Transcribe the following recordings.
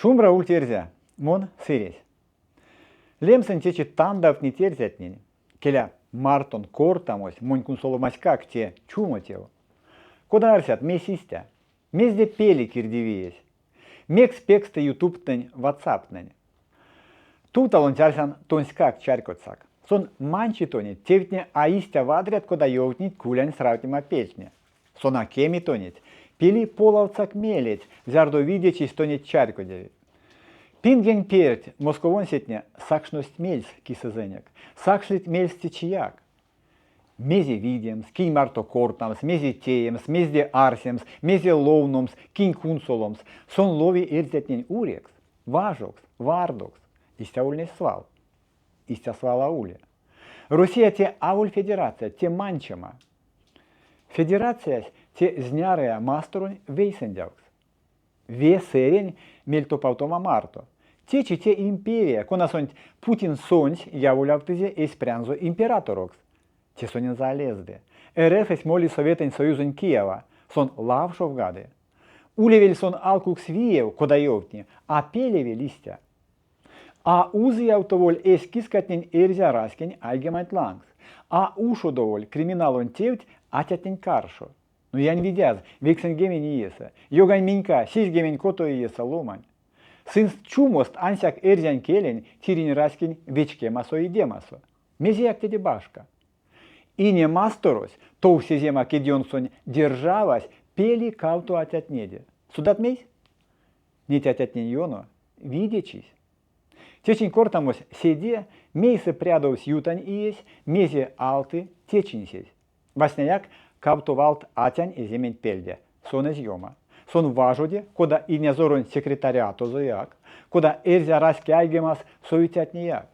Шумра ультверзя, мон сыресь. Лемсен течи тандав не терзятнень, келя мартон кортамось, монь кунсоломаськак те чумотево. Кода арсят месистя, мезде пели кирдивиесь, мекс пексте ютубтень ватсаптнень. Тут алонтярсан тонскак чарькотсак. Сон манчи тонет, тевтне аистя вадрят, кода йовтнить кулянь сравтима печне. Сон акеми тонет, пили половцак мелеть, зярдо видячись тонет чарькодеви. Пинген перть, московон сетне, сакшность мельс кисызенек, сакшлит мельс течияк. Мезе видемс, кинь марто кортамс, мезе теемс, мезде арсемс, мезе ловномс, кинь кунсоломс, сон лови эрзятнень урекс, важокс, вардокс, истя ульней свал, истя свала уле. Россия те ауль федерация, те манчема. Федерация те знярая масторунь вейсендявкс. Весерень мельтопавтома марто. Течи те империя, конасонь Путин сонь явулявтызе эспрянзо императорокс. Те сонин залезде. РФ эс моли Советень Союзень Киева, сон лавшовгаде. Улевель сон алкукс виев, кодаевтни, а пелеве листя. А узи автоволь эс кискатнень эрзя раскень айгемайт лангс. А ушо доволь криминалон тевть атятнень каршо. Ну я не видяз, вексен гемень иеса. Йогань минька, сись гемень кото иеса ломань. Сын чумост ансяк эрзянь келень тирень раскень вечке масо и демасо. Мезияк теде башка. И не масторось, то все зема кедьонсонь державась, пели кавту атятнеде. Судат мейс? Не тятятненьоно, видячись. Течень кортамось седе, мейсы прядовс ютань иесь, мезе алты течень сесь. Васняяк кавту валт атянь и земень пельде, сон изъема. Сон важуде, кода и не зорон секретариату зояк, кода эрзя раски айгемас соютятнияк.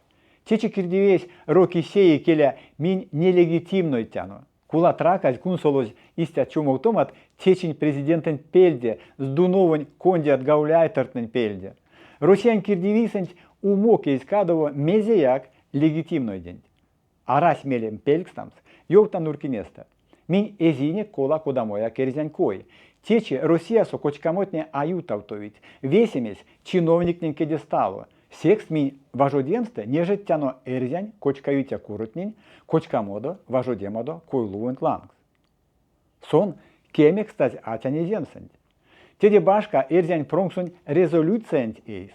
Течи кирдивесь роки сеи келя минь нелегитимной тяну. Кула тракать кунсолоз истя чумовтомат течень президентен пельде, с дуновань конди от гауляйтертнен пельде. Россиян кирдивисент умок искадово мезеяк легитимной день. А рась мелем пелькстамс, йовтан нуркинеста. Минь эзине кола кодамоя керзянькой. Течи Россия со кочкамотне аютавтовить, весемесь чиновникнен кедестало. Секс минь важодемсте нежет тяно эрзянь кочкаютя курутнень, кочкамодо важодемодо койлуент лангс. Сон кемек стать атяне земсент. Теде башка эрзянь пронксунь резолюциент эйс.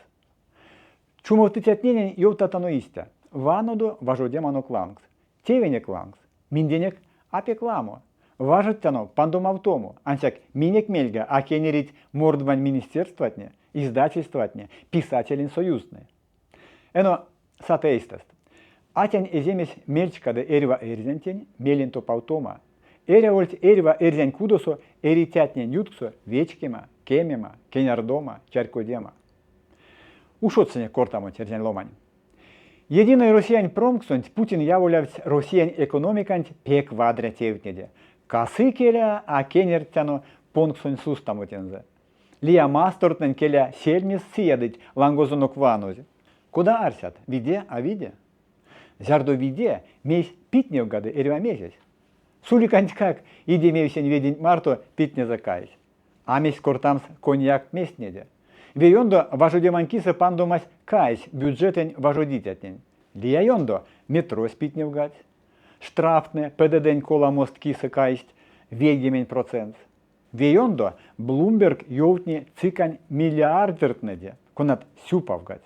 Чумовтытятненен йовтатано истя. Ванодо важодемано клангс. Тевенек лангс. Минденек апекламо. Важит тяно пандомавтому. Ансяк минек мельга, а кенерить мордвань министерстватне, издательстватне, писателен союзне. Эно сатеистест. Атянь эземес мельчкаде эрва эрзентень, меленто павтома. Эрявольт эрва эрзянь кудосо, эритятнень ютксо, вечкема, кемема, кенярдома, чарькодема. Ушоцене кортамо терзянь ломань. Единый россиян промксонь Путин явулявсь россиян экономикант пек вадря тевтнеде. Касы келя, а кенертяно понксонь сустамотензе. Лия мастортнен келя сельмис съедыть лангозонок ванузе. Куда арсят? Виде, а виде? Зярдо виде, мейс питнев гады эрва месяц. Суликант как, иди мейсень ведень марто питне закаясь. А мейс кортамс коньяк местнеде. Вейондо важодеманкиса пандомась каясь бюджетень важодитятнень. Лия йондо метро спитнев гать. Штрафне ПДДень кола мост киса каисть, вегемень процент. Вейондо Блумберг йовтни цикань миллиардертнеде, конат сюпавгать.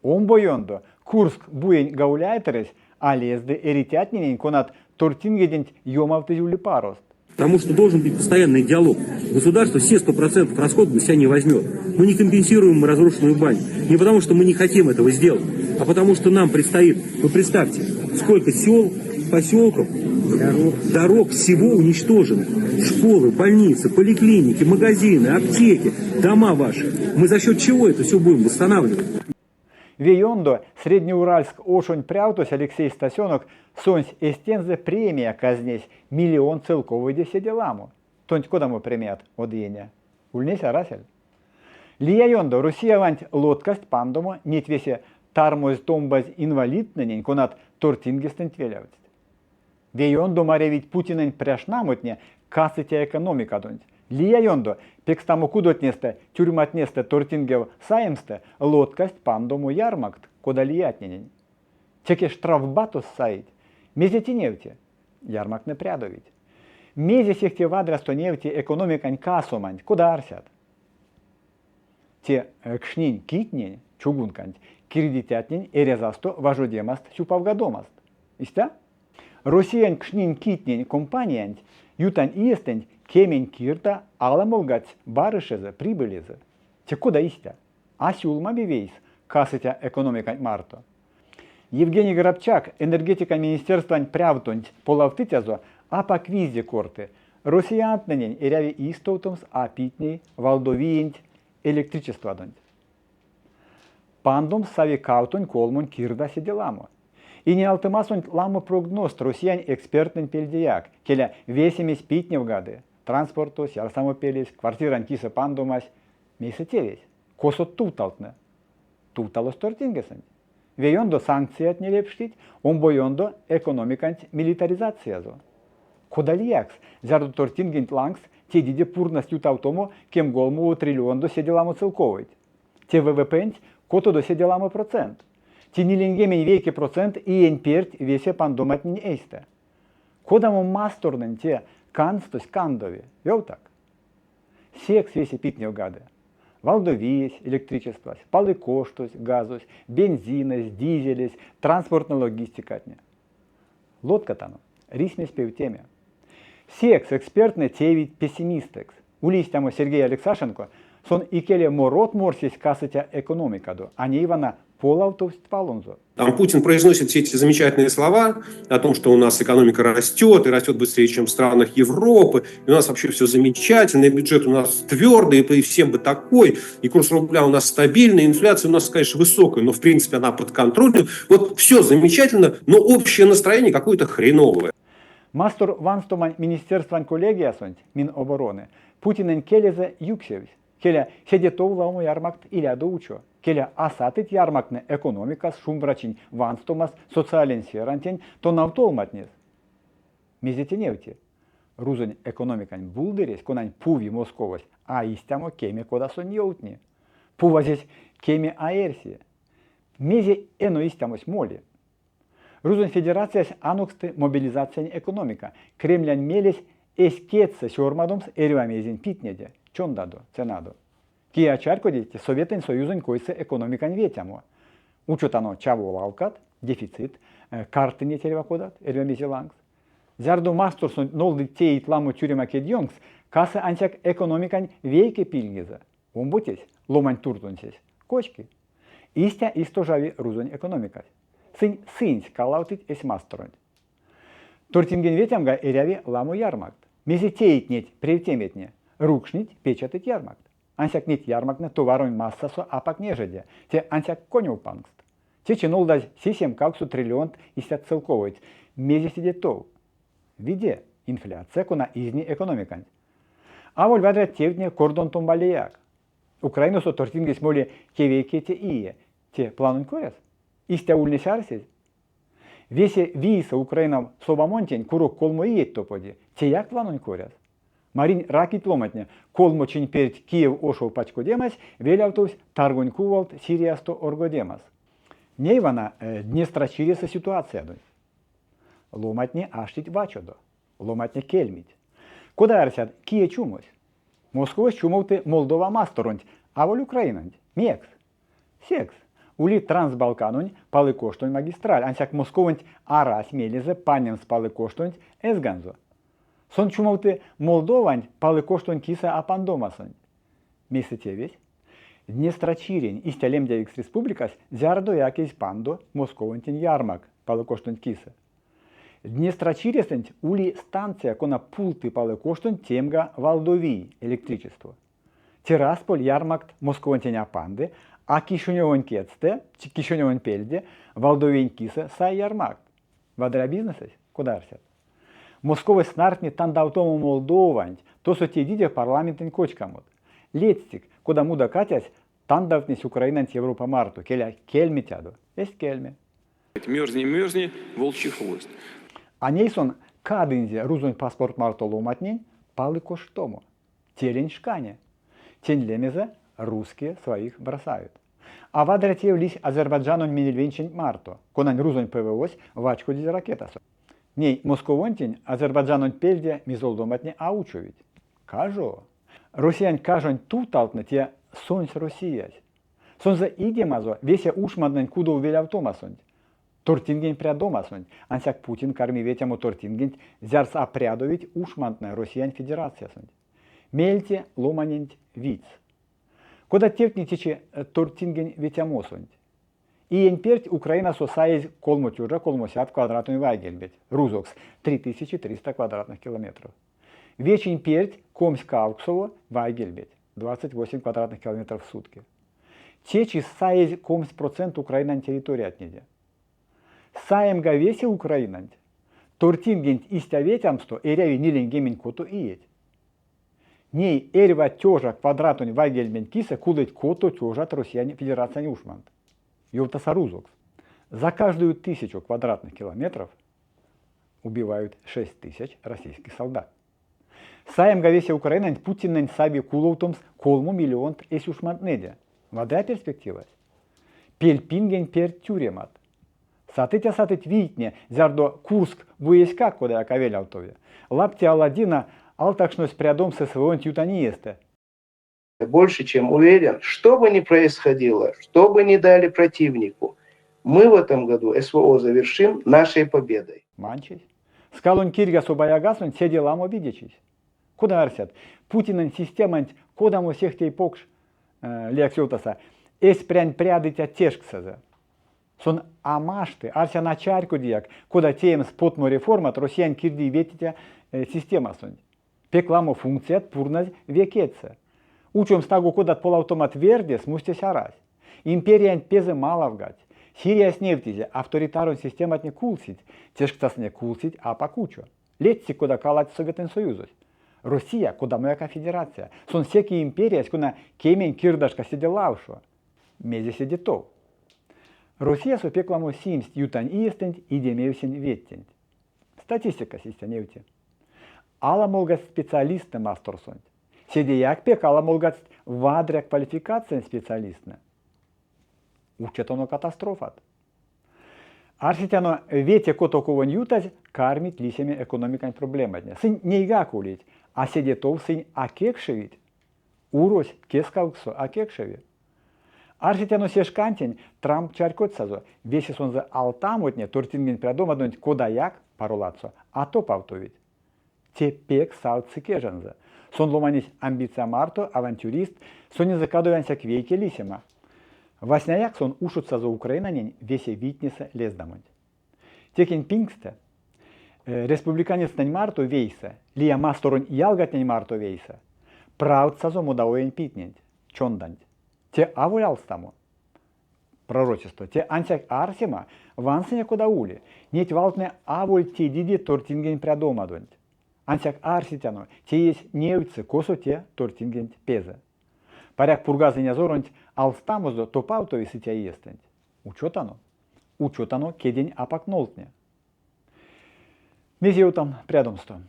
Омбойондо Курск буень гауляйтерес, а лезды эритятнинень конат тортингедень йомавты парост. Потому что должен быть постоянный диалог. Государство все 100% расходов на себя не возьмет. Мы не компенсируем разрушенную баню. Не потому что мы не хотим этого сделать, а потому что нам предстоит, вы представьте, сколько сел, поселков, дорог всего уничтожено. Школы, больницы, поликлиники, магазины, аптеки, дома ваши. Мы за счет чего это все будем восстанавливать? Вейондо Среднеуральск ошонь прявтось Алексей Стасенок сонсь эстензе премия казнесь миллион целковой деседеламу. Тонь кодамо премият одеяния. Ульнеся расель. Лияйондо Россия ванть лодкасть пандомо нет весе тармоз томбаз инвалидненень конат тортингестен твелявать. Вейондо маревить Путинень пряшнамотне касытя экономика донь. Лия йондо, пекстамо кудотнесте, тюрьматнесте, тортингев саемсте, лодкасть пандому ярмакт, кода лиятненень. Теке штрафбатус саить, мезети невте, ярмак не прядовить. Мезе сехте вадрасто невте экономикань касомань, куда арсят. Те кшнинь китнень, чугункань, кирдитятнень эрезасто важодемаст сюпавгадомаст. Истя? Россиян кшнинь китнень компаниянь, ютань иестень, кемень кирта, аламолгать барышезе, прибылезе. Те куда истя? Асюлма бивейс, касытя экономикань марто. Евгений Горобчак, энергетика министерства прявтонь, полавтытязо, а по квизе корты. Россиянтнень эряви истоутомс апитней, валдовиенть, электричество донь. Пандом сави каутонь колмонь кирда седеламо. И не алтымасонь ламо прогноз россиян экспертный пельдияк, келя весемись питне в гады, транспортус, ярсамопелись, квартиран киса пандомась, месяцевесь, косо туталтне. Туталос тортингесень. Вейондо санкции от нелепштить, он бойондо экономикант милитаризация зо. Кодалиякс, зярду тортингент лангс, те диде пурность ютавтому, кем голму триллиондо седеламо целковить. Те ВВП кото до седеламо процент. Те нилингемень веки процент и енперть весе пандоматнень эйсте. Кодамо масторнен те канстос кандови, вел так. Секс весе питнев гады. Валдовись, электричество, палы коштус, газус, бензинес, дизелес, транспортная логистика. Лодка там, рисмес пев теме. Секс экспертный тевить пессимистекс. Улистямо Сергей Алексашенко, сон икеле морот морсись касатя экономикаду, а не ивана полавтовств палонзо. Там Путин произносит все эти замечательные слова о том, что у нас экономика растет, и растет быстрее, чем в странах Европы, и у нас вообще все замечательно, и бюджет у нас твердый, и всем бы такой, и курс рубля у нас стабильный, инфляция у нас, конечно, высокая, но в принципе она под контролем. Вот все замечательно, но общее настроение какое-то хреновое. Мастер ванстомань министерстван коллегия сонть, Минобороны, Путинен келезе юксевсь, келя седетов ламу ярмакт иля доучо. Келя асатит ярмакне экономика шумбрачень ванстомас социален серантень, то навтолматнес. Мезетеневте. Рузань экономикань булдерес, конань пуви московось, а истямо кеме кода соньоутни. Пува здесь кеме аэрси. Мезе эно истямось моли. Рузань федерация ануксты мобилизация экономика. Кремлян мелесь эскетса сёрмадомс эрюамезин питнеде. Чон дадо, ценадо. Кия чаркодите Советен Союзен койсе экономикан ветямо. Учутано чаво лалкат, дефицит, карты не телевакодат, эрюамезилангс. Зярду масторсон нолды теит ламу тюрема кедьонгс, касса антяк экономикан вейке пильгиза. Умбутесь, ломань туртунсесь, кочки. Истя истожави рузонь экономикас. Сынь калаутить эс масторонь. Тортинген ветямга эряви ламу ярмакт. Мези теит нет, превтеметне. Рукшнить печатать ярмакт. Ансяк нет ярмакне товарон массасо апак нежеде. Те ансяк конев пангст. Те чинул дать сисем каксу триллион истят целковать. Мези сидет тов. Виде инфляция кона изни экономикань. А воль вадра тевдне кордон томбалияк. Украину со тортингес моли кевейке те ие. Те планун коряс. Истя ульнесарсез. Весе виса Украина собамонтень курок колмо иет топоди. Те як планун коряс. Марин ракит ломатня, колмочин перед Киев ошов пачкодемас, велявтовсь таргонь кувалт сириасто оргодемас. Нейвана Днестрачиреса ситуация донь. Ломатне аштить вачодо, ломатне кельмить. Куда арсят Кие чумось? Москва чумовты Молдова масторонь, а воль Украинонь, мекс. Секс. Ули Трансбалканонь, палы коштонь магистраль, ансяк Московонь арась мелезе, панем спалы коштонь эсганзо. Сон чумовты Молдовань палы коштонь киса апандомасонь. Месяце весь. Днестрачирень истялем девикс республикас зярдо якесь пандо Московонтень ярмак палы коштонь киса. Днестрачиресень ули станция кона пулты палы коштонь темга Валдовий электричество. Тирасполь ярмакт Московонтень апанды, а Кишиневонь кетсте, Кишиневонь пельде, Валдовень киса сай ярмак. Вадра бизнесес куда арсят? Московы снартни тандавтому Молдовань, то соте дидя парламентен кочкамот. Летстик, куда муда катясь, тандавтнись Украинант Европа марту, келя кельмитяду, есть кельме. Мерзни, мерзни, волчий хвост. А нейсон кадынзе рузонь паспорт марто ломатнень, палы коштому. телень шкане. Тень лемезе русские своих бросают. А вадратев лись Азербайджану минельвенчень марто, конань рузонь ПВОсь вачку дизь ракетасо. Ней московонтень Азербайджану пельде мизолдоматне аучовить. Кажу. Росіян кажуть туталтне те сонць Росіять. Сонза идемазо веся ушмаднень кудо увеляв томасонь. Тортингень прядомасонь. Ансяк Путин карми ветяму тортингень зярс апрядовить ушмадная Росіян Федерация сонь. Мельте ломанень виц. Кода тевтнитичи тортингень ветямосонь. И перть Украина сосаез колмотюжа колмосят квадратный вайгельбет. Рузокс 3300 квадратных километров. Вечень перть Комськ-Ауксово вайгельбет 28 квадратных километров в сутки. Чечи саез комс процент Украина территории отнеде. Саем гавесе Украина тортингень истяветямсто эряви ниленгемень коту иеть. Ней эрва тёжа квадратный вайгельбен киса кулыть коту тёжат Россияне Федерация неушмант. Юлтасарузокс. За каждую 1000 квадратных километров убивают 6000 российских солдат. Саем гавесе Украина Путин саби кулоутомс колму миллион эсюшмантнеде. Вода перспектива. Пельпинген пер тюремат. Сатыть витне зярдо Курск буеська, куда я кавелял тове. Лапти Аладдина алтакшность прядом со своего тютаниесте. Больше чем уверен, что бы ни происходило, что бы ни дали противнику, мы в этом году СВО завершим нашей победой. Манчись. Скалон кирга собаягасун все дела обидячись. Куда арсят? Путинен системант кодам у всех тей покш лексиотаса. Эс прянь прядыть оттешксаза. Сон амашты, арся начарку диак, куда теем спотмо реформат, россиян кирди ветитя система сонь. Пекламо функция пурназ векеца. Учим стагу кодат полаутомат верде смустясь арась. Империя пезе малавгать. Сирия с нефтизе, авторитарун системат не кулсить, тешктас не кулсить, а покучо. Летси куда калать Советен Союзось. Россия куда моя федерация. Сон всеки империя, куда кемень кирдашка сиделавшо. Мезе сидетов. Россия сопекламо симст ютань иестент и демевсен веттент. Статистика систеневте. Ала молгат специалисты мастерсонт. Седеяк пек ала молгат вадряк квалификация специалистна. Учет оно катастрофат. Арситяно вете котоковон ютать кармит лисями экономикань проблемадня. Сынь не игакулить, а седетов сынь акекшевить. Урось кескалксо акекшеви. Арситяно сешкантень Трамп чаркотсазо. Весе сон за алтамотне тортинген прядом однонь кодаяк паролацо, а то павтовить. Те пек сал цикежанза. Сон ломанись амбиция марто, авантюрист, сон не закадыванся к вейке лисима. Васняяк сон ушутся за Украинанень весе витнеса лездамонь. Текень пингсте, республиканец нань марто вейса, лия масторон ялгатнень марто вейса, правдца за мудаоень питнень, чондань. Те авулялстамо. Пророчество. Те ансяк арсима, вансеня куда ули, неть валтне авуль те диди тортинген прядомадонь. Ансяк арситяно, те есть невцы, косо те тортинген пезе. Паряк пургазыня зоронть алстамозо топаутови сытя естенть. Учетано кедень апакнолтне. Мезеутам прядомство.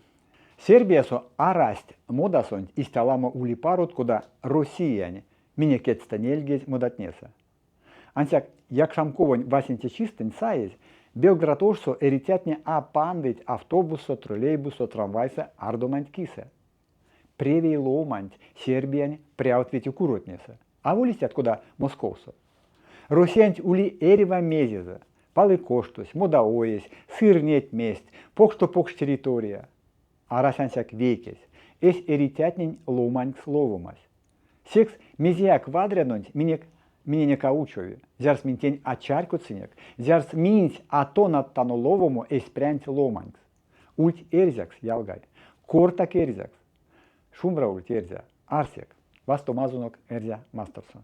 Сербия со арасть модасонть истяламо улипарут, куда россияне мине кетстанельгезь модатнеса. Ансяк якшамковонь васенте чистень саезь, Белград ошсо эритятне апандыть автобусо, троллейбусо, трамвайса ардоманть кисе. Превей ломанть Сербияне пряутвети куротнеса. А вулистят куда московсо. Россиянть ули эрева мезеза, палы коштусь, модаоесь, сыр нет месть, покшто покш территория. А расянсяк векесь, эс эритятнень ломанть словомась. Секс мезия квадрянонть минек не каучови, зярс минтень ачарку цинек, зярс минть атонат тануловому эспрянть ломанкс. Ульт эрзякс ялгай, кортак эрзякс. Шумбра ульт эрзя, арсек, вас томазунок эрзя мастерсон.